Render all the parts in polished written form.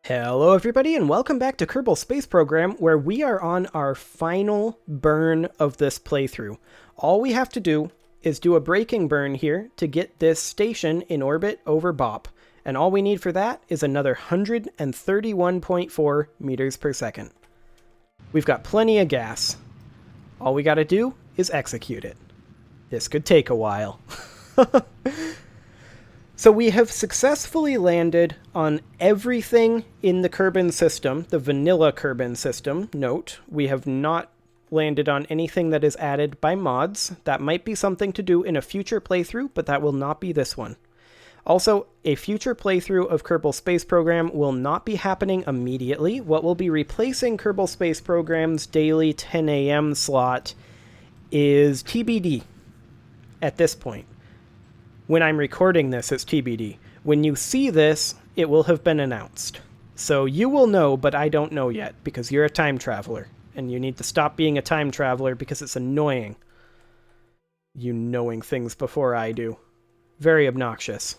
Hello everybody and welcome back to Kerbal Space Program, where we are on our final burn of this playthrough. All we have to do is do a braking burn here to get this station in orbit over BOP, and all we need for that is another 131.4 meters per second. We've got plenty of gas. All we gotta do is execute it. This could take a while. So we have successfully landed on everything in the Kerbal system, the vanilla Kerbal system. Note, we have not landed on anything that is added by mods. That might be something to do in a future playthrough, but that will not be this one. Also, a future playthrough of Kerbal Space Program will not be happening immediately. What will be replacing Kerbal Space Program's daily 10 a.m. slot is TBD at this point. When I'm recording this, it's TBD. When you see this, it will have been announced. So you will know, but I don't know yet, because you're a time traveler, and you need to stop being a time traveler because it's annoying. You knowing things before I do. Very obnoxious.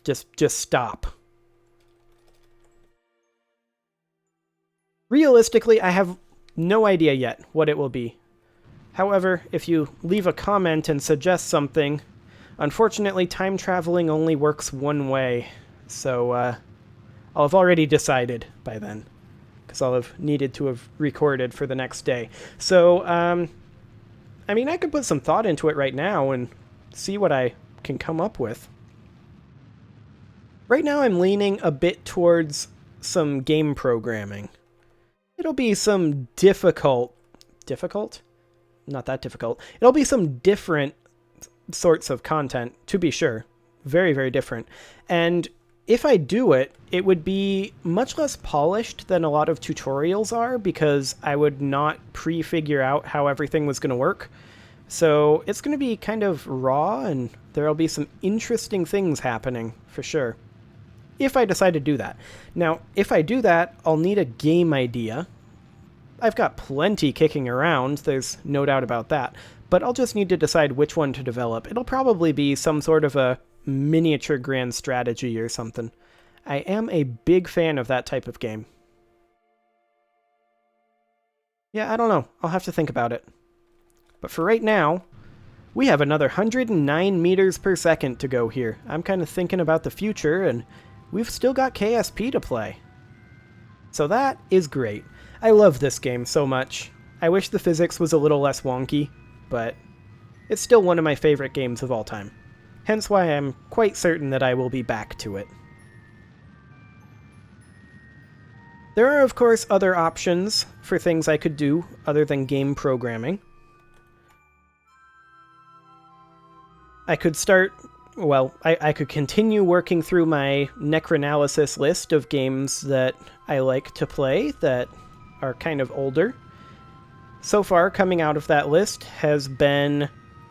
Just stop. Realistically, I have no idea yet what it will be. However, if you leave a comment and suggest something, unfortunately, time traveling only works one way, so I'll have already decided by then, because I'll have needed to have recorded for the next day. So, I mean, I could put some thought into it right now and see what I can come up with. Right now, I'm leaning a bit towards some game programming. It'll be some difficult? Not that difficult. It'll be some different sorts of content, to be sure. Very, very different. And if I do it, it would be much less polished than a lot of tutorials are, because I would not pre-figure out how everything was going to work. So it's going to be kind of raw, and there'll be some interesting things happening, for sure. If I decide to do that. Now, if I do that, I'll need a game idea. I've got plenty kicking around, there's no doubt about that. But I'll just need to decide which one to develop. It'll probably be some sort of a miniature grand strategy or something. I am a big fan of that type of game. Yeah, I don't know. I'll have to think about it. But for right now, we have another 109 meters per second to go here. I'm kind of thinking about the future, and we've still got KSP to play. So that is great. I love this game so much. I wish the physics was a little less wonky, but it's still one of my favorite games of all time. Hence why I'm quite certain that I will be back to it. There are, of course, other options for things I could do other than game programming. I could start... Well, I could continue working through my necroanalysis list of games that I like to play that are kind of older. So far, coming out of that list has been,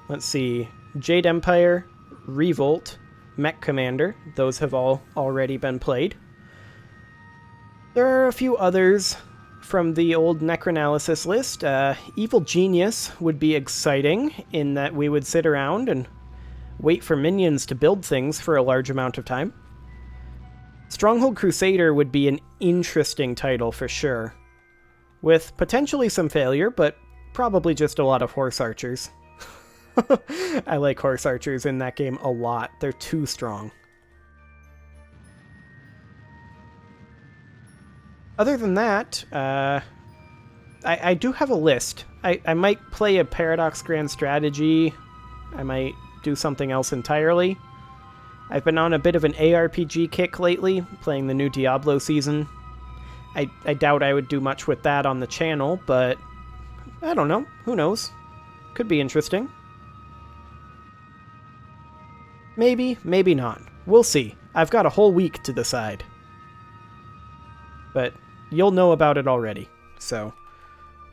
let's see, Jade Empire, Revolt, Mech Commander. Those have all already been played. There are a few others from the old necroanalysis list. Evil Genius would be exciting in that we would sit around and wait for minions to build things for a large amount of time. Stronghold Crusader would be an interesting title for sure, with potentially some failure, but probably just a lot of horse archers. I like horse archers in that game a lot. They're too strong. Other than that, I do have a list. I might play a Paradox Grand Strategy. I might do something else entirely. I've been on a bit of an ARPG kick lately, playing the new Diablo season. I doubt I would do much with that on the channel, but I don't know. Who knows? Could be interesting. Maybe, maybe not. We'll see. I've got a whole week to decide. But you'll know about it already, so...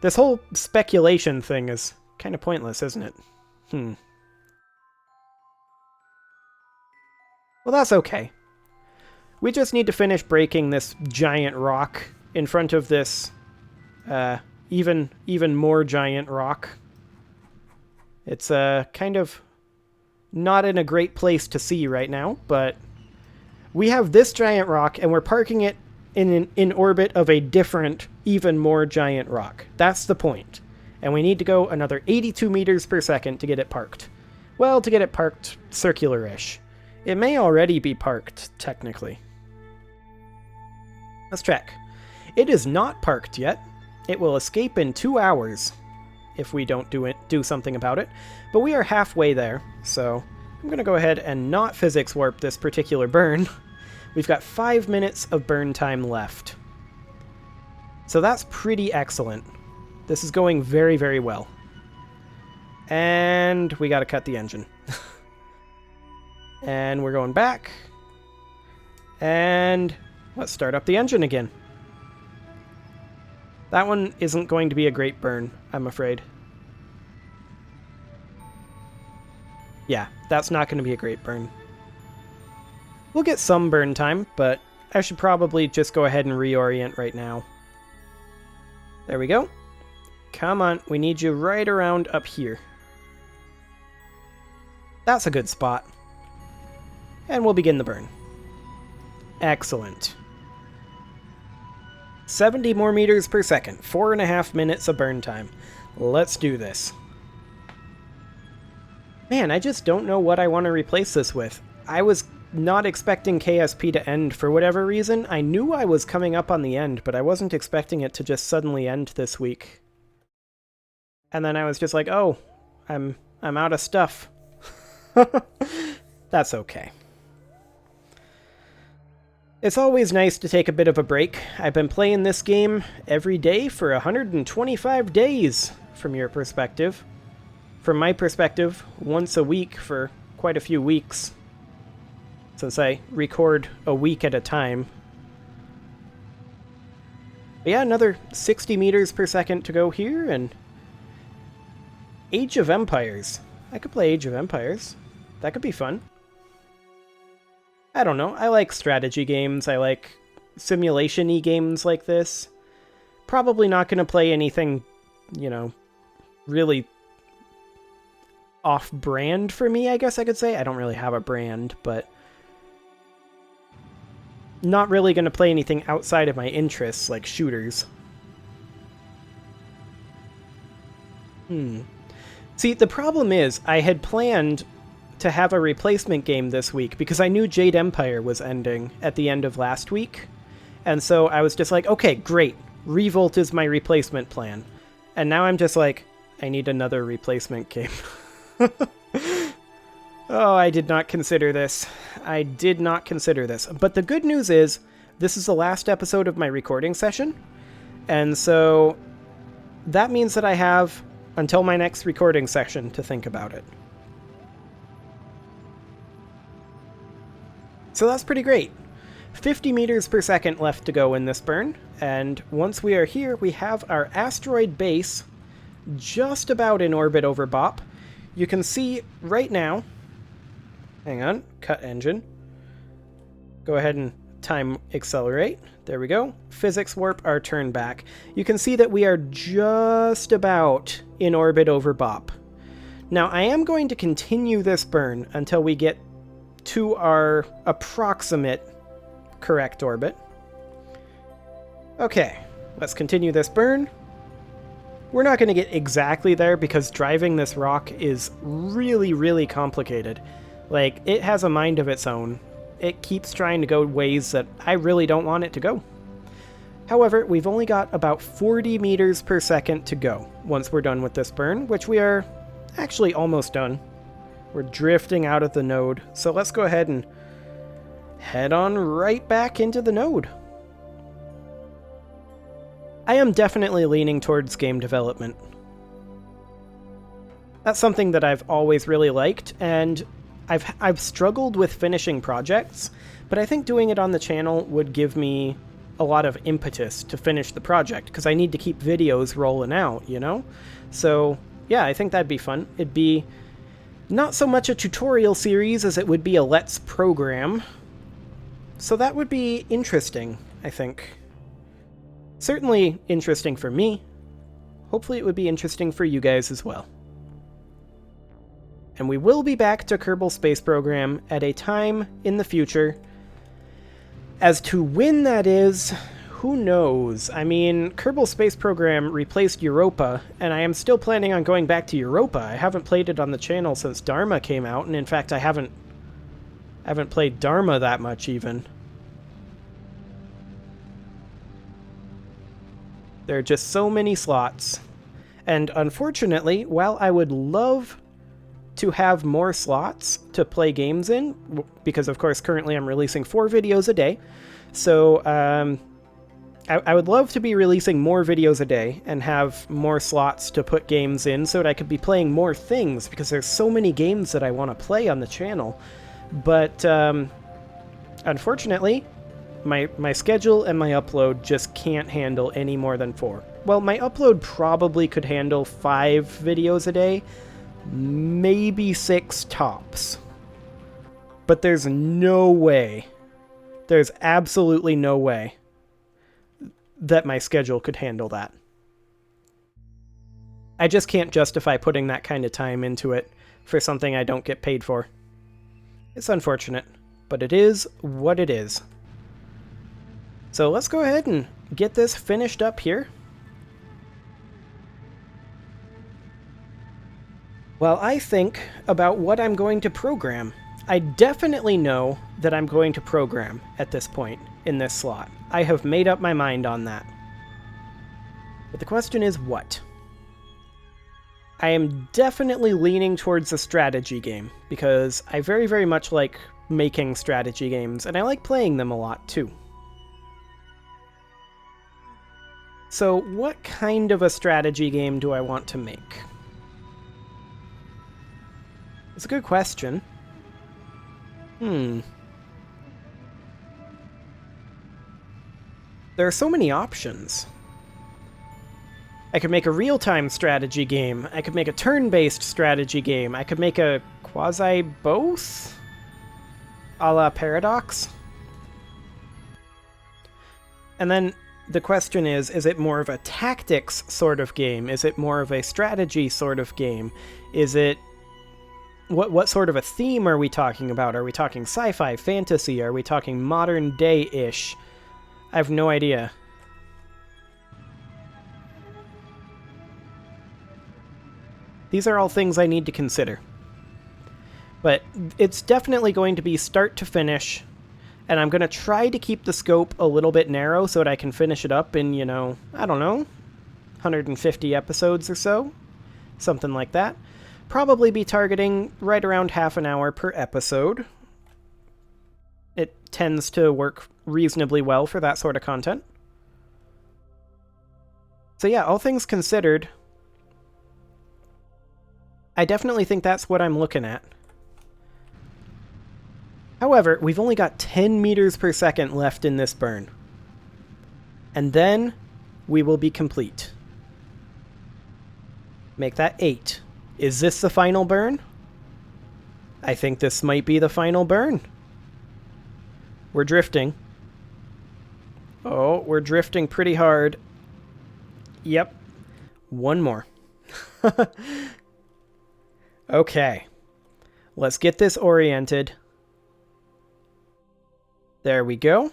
This whole speculation thing is kind of pointless, isn't it? Well, that's okay. We just need to finish breaking this giant rock in front of this even more giant rock. It's kind of not in a great place to see right now, but We have this giant rock, and we're parking it in orbit of a different, even more giant rock. That's the point. And we need to go another 82 meters per second to get it parked. Well, to get it parked circular-ish. It may already be parked, technically. Let's check. It is not parked yet. It will escape in 2 hours if we don't do something about it. But we are halfway there, so I'm going to go ahead and not physics warp this particular burn. We've got 5 minutes of burn time left. So that's pretty excellent. This is going very, very well. And we got to cut the engine. And we're going back. And let's start up the engine again. That one isn't going to be a great burn, I'm afraid. Yeah, that's not going to be a great burn. We'll get some burn time, but I should probably just go ahead and reorient right now. There we go. Come on, we need you right around up here. That's a good spot. And we'll begin the burn. Excellent. 70 more meters per second. 4.5 minutes of burn time. Let's do this. Man, I just don't know what I want to replace this with. I was not expecting KSP to end for whatever reason. I knew I was coming up on the end, but I wasn't expecting it to just suddenly end this week. And then I was just like, oh, I'm out of stuff. That's okay. It's always nice to take a bit of a break. I've been playing this game every day for 125 days, from your perspective. From my perspective, once a week for quite a few weeks, since I record a week at a time. But yeah, another 60 meters per second to go here, and Age of Empires. I could play Age of Empires. That could be fun. I don't know, I like strategy games, I like simulation-y games like this. Probably not going to play anything, you know, really off-brand for me, I guess I could say. I don't really have a brand, but not really going to play anything outside of my interests, like shooters. See, the problem is, I had planned to have a replacement game this week because I knew Jade Empire was ending at the end of last week. And so I was just like, okay, great. Revolt is my replacement plan. And now I'm just like, I need another replacement game. Oh, I did not consider this. I did not consider this. But the good news is, this is the last episode of my recording session. And so that means that I have until my next recording session to think about it. So that's pretty great. 50 meters per second left to go in this burn, and once we are here, we have our asteroid base just about in orbit over BOP. You can see right now, hang on, cut engine. Go ahead and time accelerate. There we go. Physics warp our turn back. You can see that we are just about in orbit over BOP. Now, I am going to continue this burn until we get to our approximate correct orbit. Okay, let's continue this burn. We're not going to get exactly there because driving this rock is really, really complicated. Like, it has a mind of its own. It keeps trying to go ways that I really don't want it to go. However, we've only got about 40 meters per second to go once we're done with this burn, which we are actually almost done. We're drifting out of the node, so let's go ahead and head on right back into the node. I am definitely leaning towards game development. That's something that I've always really liked, and I've struggled with finishing projects, but I think doing it on the channel would give me a lot of impetus to finish the project, because I need to keep videos rolling out, you know? So, yeah, I think that'd be fun. It'd be not so much a tutorial series as it would be a Let's Program. So that would be interesting, I think. Certainly interesting for me. Hopefully it would be interesting for you guys as well. And we will be back to Kerbal Space Program at a time in the future. As to when that is, who knows? I mean, Kerbal Space Program replaced Europa, and I am still planning on going back to Europa. I haven't played it on the channel since Dharma came out, and in fact, I haven't played Dharma that much, even. There are just so many slots. And unfortunately, while I would love to have more slots to play games in, because of course currently I'm releasing 4 videos a day, so I would love to be releasing more videos a day and have more slots to put games in so that I could be playing more things, because there's so many games that I want to play on the channel. But unfortunately, my schedule and my upload just can't handle any more than 4. Well, my upload probably could handle 5 videos a day, maybe 6 tops. But there's no way, there's absolutely no way that my schedule could handle that. I just can't justify putting that kind of time into it for something I don't get paid for. It's unfortunate, but it is what it is. So let's go ahead and get this finished up here. While I think about what I'm going to program, I definitely know that I'm going to program at this point in this slot. I have made up my mind on that. But the question is what? I am definitely leaning towards a strategy game, because I very, very much like making strategy games, and I like playing them a lot too. So what kind of a strategy game do I want to make? It's a good question. There are so many options. I could make a real-time strategy game. I could make a turn-based strategy game. I could make a quasi-both? A la Paradox? And then the question is it more of a tactics sort of game? Is it more of a strategy sort of game? Is it... What sort of a theme are we talking about? Are we talking sci-fi, fantasy? Are we talking modern day-ish? I have no idea. These are all things I need to consider. But it's definitely going to be start to finish, and I'm going to try to keep the scope a little bit narrow so that I can finish it up in, you know, I don't know, 150 episodes or so. Something like that. Probably be targeting right around half an hour per episode. It tends to work reasonably well for that sort of content. So yeah, all things considered, I definitely think that's what I'm looking at. However, we've only got 10 meters per second left in this burn. And then we will be complete. Make that 8. Is this the final burn? I think this might be the final burn. We're drifting. Oh, we're drifting pretty hard. Yep. One more. Okay. Let's get this oriented. There we go.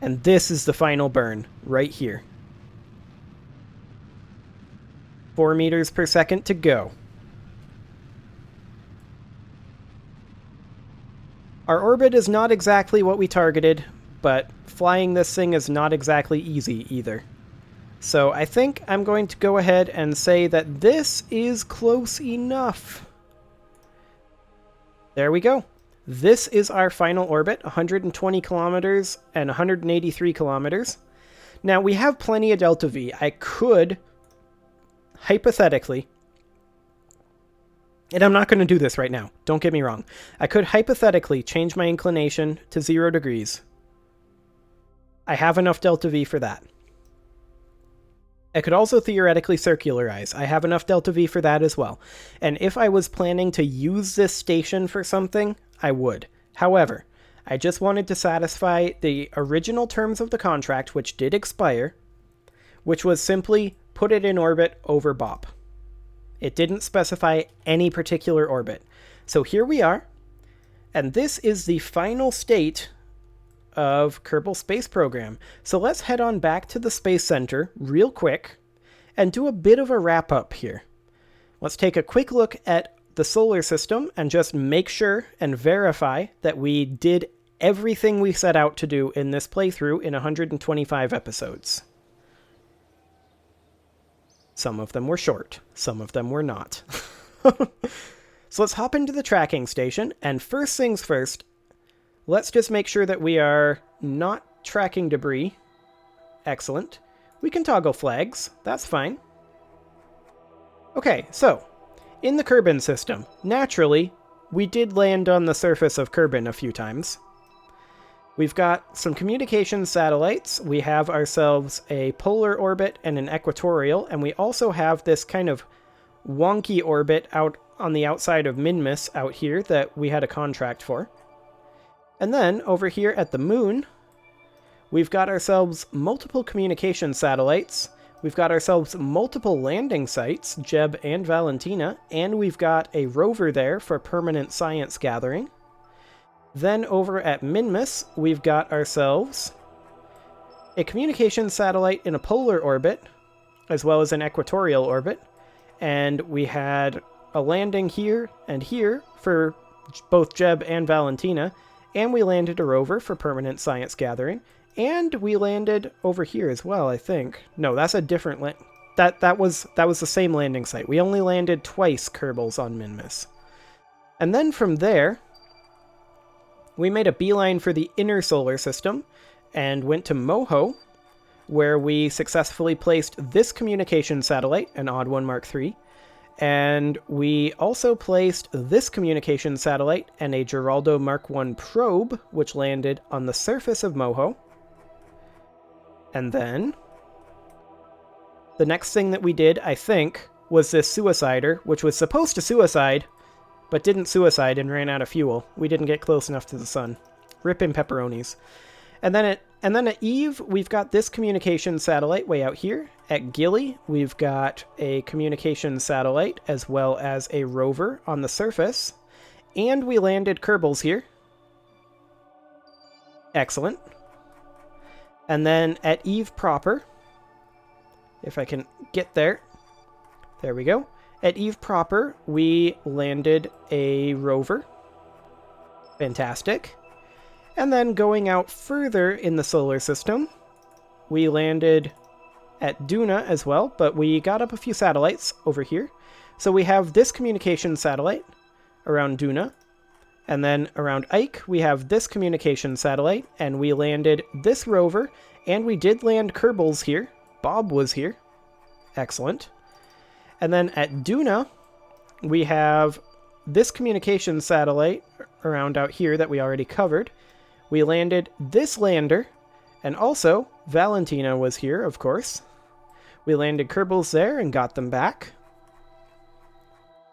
And this is the final burn, right here. 4 meters per second to go. Our orbit is not exactly what we targeted, but flying this thing is not exactly easy either. So I think I'm going to go ahead and say that this is close enough. There we go. This is our final orbit, 120 kilometers and 183 kilometers. Now, we have plenty of delta V. I could, hypothetically, and I'm not going to do this right now, don't get me wrong. I could hypothetically change my inclination to 0 degrees. I have enough delta V for that. I could also theoretically circularize. I have enough delta V for that as well. And if I was planning to use this station for something, I would. However, I just wanted to satisfy the original terms of the contract, which did expire, which was simply put it in orbit over BOP. It didn't specify any particular orbit. So here we are. And this is the final state of Kerbal Space Program. So let's head on back to the Space Center real quick and do a bit of a wrap-up here. Let's take a quick look at the solar system and just make sure and verify that we did everything we set out to do in this playthrough in 125 episodes. Some of them were short, some of them were not. So let's hop into the tracking station, and first things first, let's just make sure that we are not tracking debris. Excellent. We can toggle flags, that's fine. Okay, so, in the Kerbin system, naturally, we did land on the surface of Kerbin a few times. We've got some communication satellites, we have ourselves a polar orbit and an equatorial, and we also have this kind of wonky orbit out on the outside of Minmus out here that we had a contract for. And then, over here at the moon, we've got ourselves multiple communication satellites, we've got ourselves multiple landing sites, Jeb and Valentina, and we've got a rover there for permanent science gathering. Then over at Minmus, we've got ourselves a communication satellite in a polar orbit, as well as an equatorial orbit, and we had a landing here and here for both Jeb and Valentina, and we landed a rover for permanent science gathering, and we landed over here as well, I think. No, that's a different that was the same landing site. We only landed twice Kerbals on Minmus. And then from there, we made a beeline for the inner solar system and went to Moho, where we successfully placed this communication satellite, an Odd One Mark III, and we also placed this communication satellite and a Geraldo Mark I probe, which landed on the surface of Moho. And then the next thing that we did, I think, was this suicider, which was supposed to suicide, but didn't suicide and ran out of fuel. We didn't get close enough to the sun. Rip in pepperonis. And then at Eve, we've got this communication satellite way out here. At Gilly, we've got a communication satellite as well as a rover on the surface. And we landed Kerbals here. Excellent. And then at Eve proper, if I can get there. There we go. At Eve proper, we landed a rover. Fantastic. And then going out further in the solar system, we landed at Duna as well, but we got up a few satellites over here. So we have this communication satellite around Duna, and then around Ike, we have this communication satellite, and we landed this rover, and we did land Kerbals here. Bob was here. Excellent. And then at Duna, we have this communication satellite around out here that we already covered. We landed this lander, and also Valentina was here, of course. We landed Kerbals there and got them back.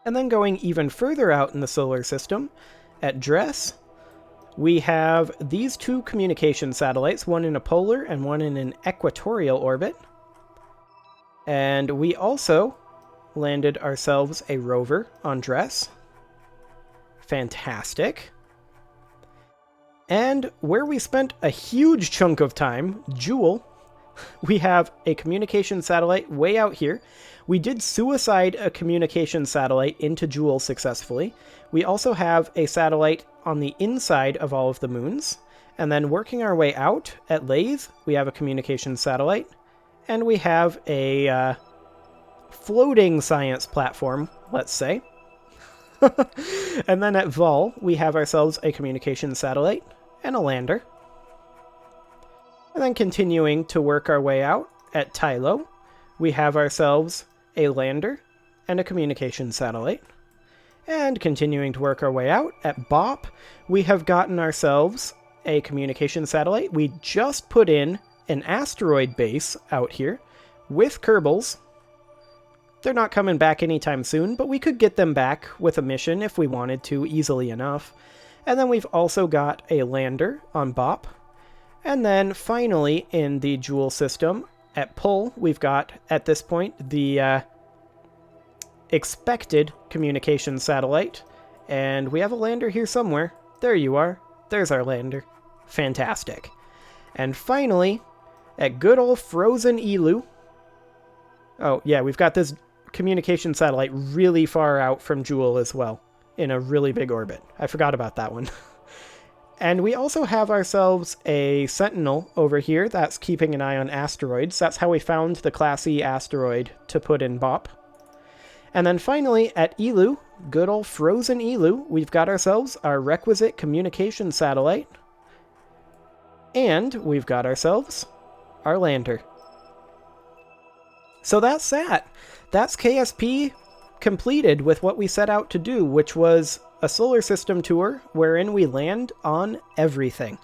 And then going even further out in the solar system, at Dress, we have these two communication satellites, one in a polar and one in an equatorial orbit. And we also landed ourselves a rover on Dress. Fantastic. And where we spent a huge chunk of time, Jewel, we have a communication satellite way out here. We did suicide a communication satellite into Jewel successfully. We also have a satellite on the inside of all of the moons. And then working our way out at Lathe, we have a communication satellite. And we have a floating science platform, let's say. And then at Vol, we have ourselves a communication satellite and a lander. And then continuing to work our way out at Tylo, we have ourselves a lander and a communication satellite. And continuing to work our way out at Bop, we have gotten ourselves a communication satellite. We just put in an asteroid base out here with Kerbals. They're not coming back anytime soon, but we could get them back with a mission if we wanted to easily enough. And then we've also got a lander on Bop. And then finally in the Jewel system at Pull, we've got at this point the expected communication satellite. And we have a lander here somewhere. There you are. There's our lander. Fantastic. And finally, at good old frozen Elu. Oh, yeah, we've got this communication satellite really far out from Jewel as well, in a really big orbit. I forgot about that one. And we also have ourselves a Sentinel over here that's keeping an eye on asteroids. That's how we found the Class E asteroid to put in BOP. And then finally, at Elu, good old frozen Elu, we've got ourselves our requisite communication satellite. And we've got ourselves our lander. So that's that. That's KSP completed with what we set out to do, which was a solar system tour wherein we land on everything.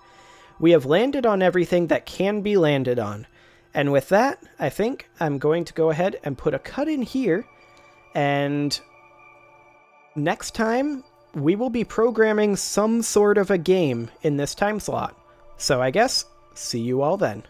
We have landed on everything that can be landed on. And with that, I think I'm going to go ahead and put a cut in here. And next time, we will be programming some sort of a game in this time slot. So I guess, see you all then.